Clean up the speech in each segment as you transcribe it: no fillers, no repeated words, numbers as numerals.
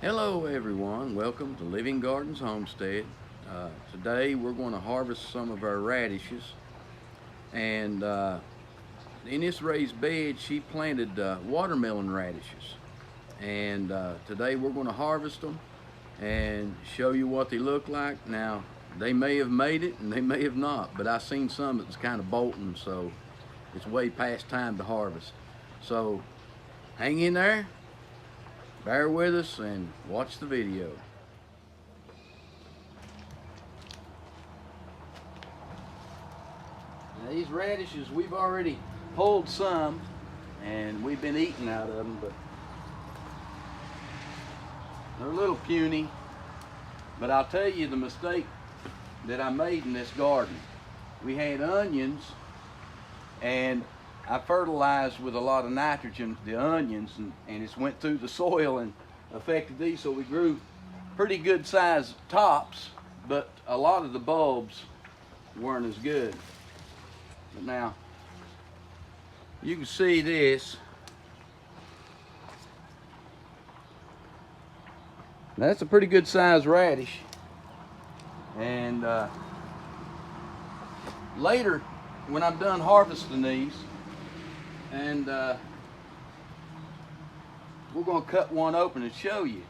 Hello everyone, welcome to Living Gardens Homestead. Today we're going to harvest some of our radishes, and in this raised bed she planted watermelon radishes, and today we're going to harvest them and show you what they look like. Now they may have made it and they may have not, but I seen some that's kind of bolting, so it's way past time to harvest. So hang in there, bear with us, and watch the video. Now these radishes, we've already pulled some and we've been eating out of them, but they're a little puny. But I'll tell you the mistake that I made in this garden. We had onions, and I fertilized with a lot of nitrogen the onions, and it's went through the soil and affected these, so we grew pretty good sized tops, but a lot of the bulbs weren't as good. But now you can see this. That's a pretty good sized radish. And later, when I'm done harvesting these, and we're going to cut one open and show you.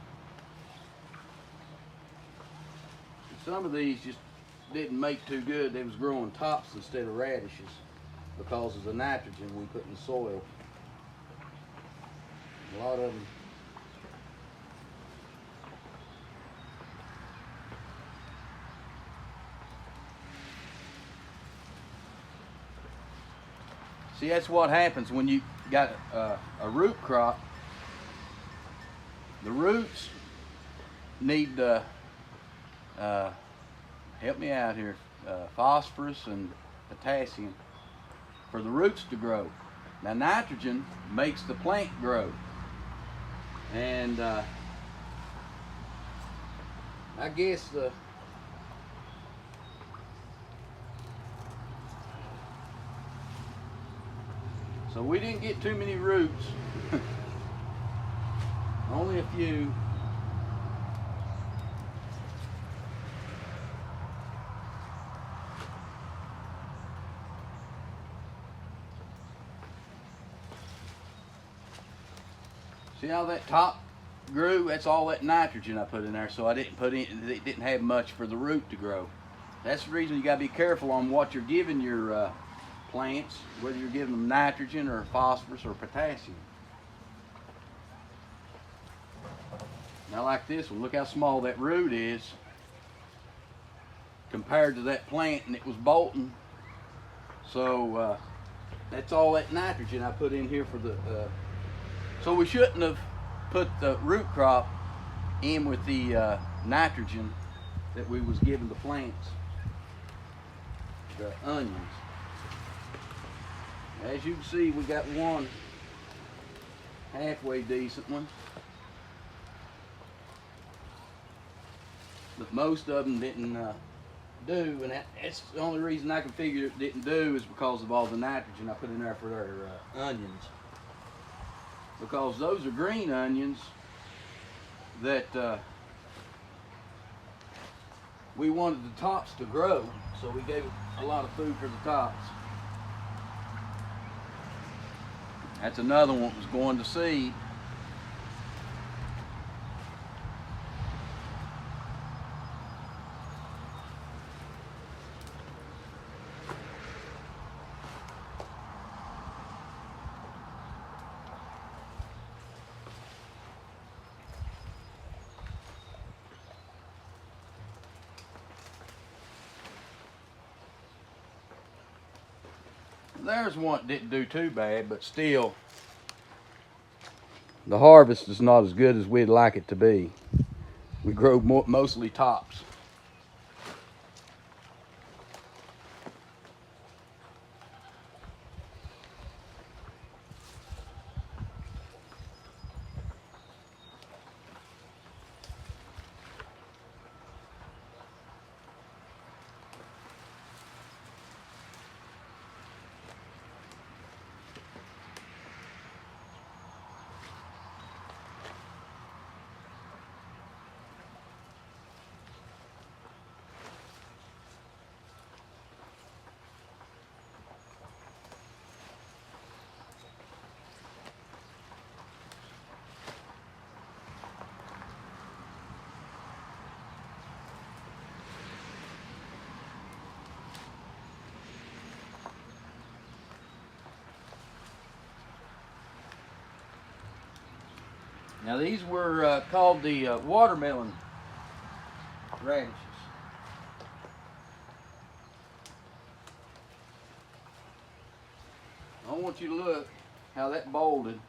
Some of these just didn't make too good. They was growing tops instead of radishes because of the nitrogen we put in the soil. A lot of them. See, that's what happens when you got a root crop. The roots need help me out here, phosphorus and potassium for the roots to grow. Now nitrogen makes the plant grow, and I guess so we didn't get too many roots, only a few. See how that top grew? That's all that nitrogen I put in there, so I didn't put in, it didn't have much for the root to grow. That's the reason you gotta be careful on what you're giving your plants, whether you're giving them nitrogen or phosphorus or potassium. Now like this one, look how small that root is compared to that plant, and it was bolting. So that's all that nitrogen I put in here for the so we shouldn't have put the root crop in with the nitrogen that we was giving the plants, the onions. As you can see, we got one halfway decent one, but most of them didn't do, and that's the only reason I can figure it didn't do is because of all the nitrogen I put in there for their onions. Because those are green onions that we wanted the tops to grow, so we gave it a lot of food for the tops. That's another one that was going to seed. There's one that didn't do too bad, but still, the harvest is not as good as we'd like it to be. We grow mostly tops. Now these were called the watermelon radishes. I want you to look how that bolted.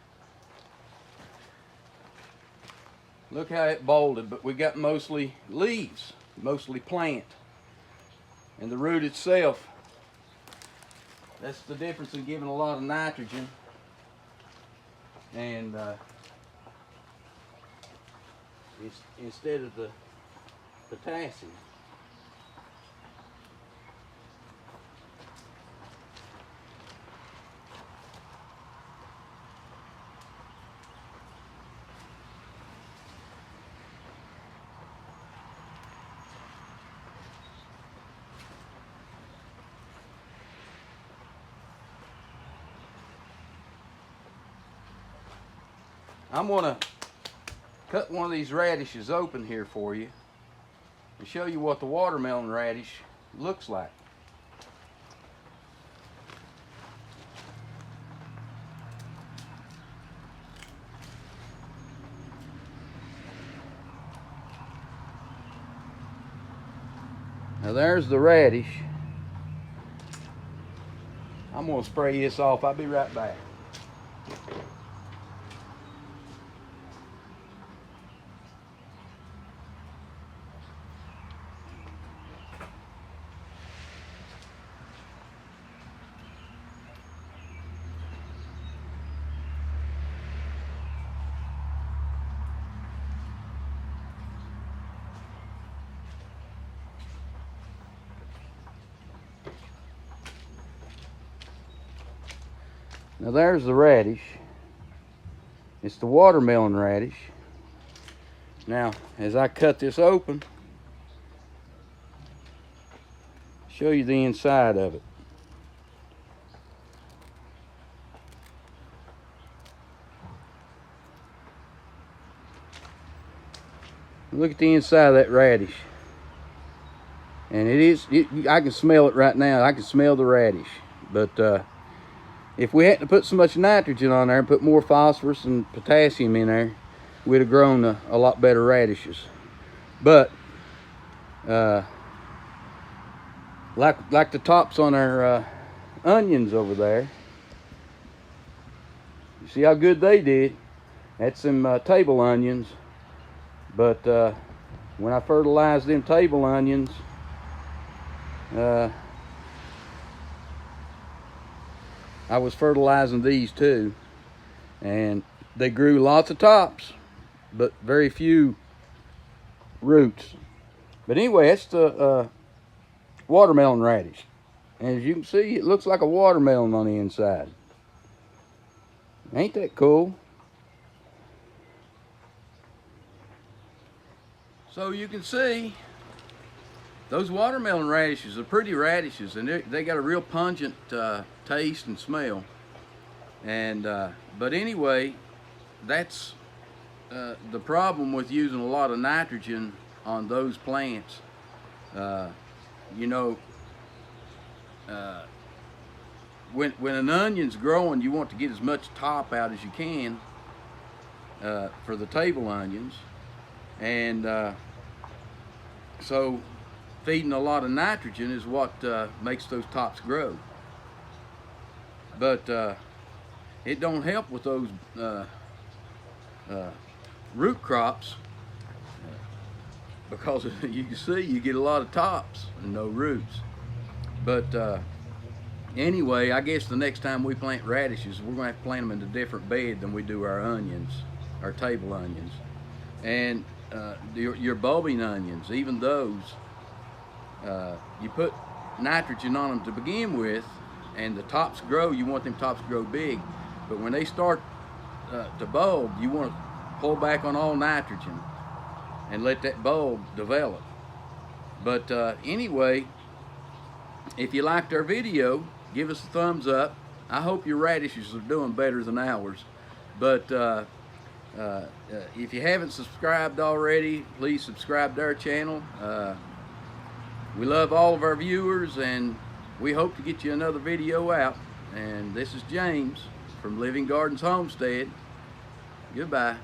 Look how it bolted, but we got mostly leaves, mostly plant. And the root itself, that's the difference in giving a lot of nitrogen and instead of the potassium. I'm going to cut one of these radishes open here for you and show you what the watermelon radish looks like. Now there's the radish. I'm going to spray this off. I'll be right back. Now there's the radish. It's the watermelon radish. Now, as I cut this open, show you the inside of it. Look at the inside of that radish. And I can smell it right now. I can smell the radish. But if we hadn't put so much nitrogen on there and put more phosphorus and potassium in there, we'd have grown a lot better radishes. But like the tops on our onions over there, you see how good they did. That's some table onions. But when I fertilized them table onions, I was fertilizing these too, and they grew lots of tops, but very few roots. But anyway, that's the watermelon radish. And as you can see, it looks like a watermelon on the inside. Ain't that cool? So you can see those watermelon radishes are pretty radishes, and they got a real pungent taste and smell. And but anyway, that's the problem with using a lot of nitrogen on those plants. You know, when an onion's growing, you want to get as much top out as you can for the table onions, and so feeding a lot of nitrogen is what makes those tops grow. But it don't help with those root crops, because you can see you get a lot of tops and no roots. But anyway, I guess the next time we plant radishes, we're going to have to plant them in a different bed than we do our onions, our table onions. And your bulbing onions, even those, you put nitrogen on them to begin with, and the tops grow. You want them tops to grow big, but when they start to bulb, you want to pull back on all nitrogen and let that bulb develop. But anyway, if you liked our video, give us a thumbs up. I hope your radishes are doing better than ours. But if you haven't subscribed already, please subscribe to our channel. We love all of our viewers, and we hope to get you another video out. And this is James from Living Gardens Homestead. Goodbye.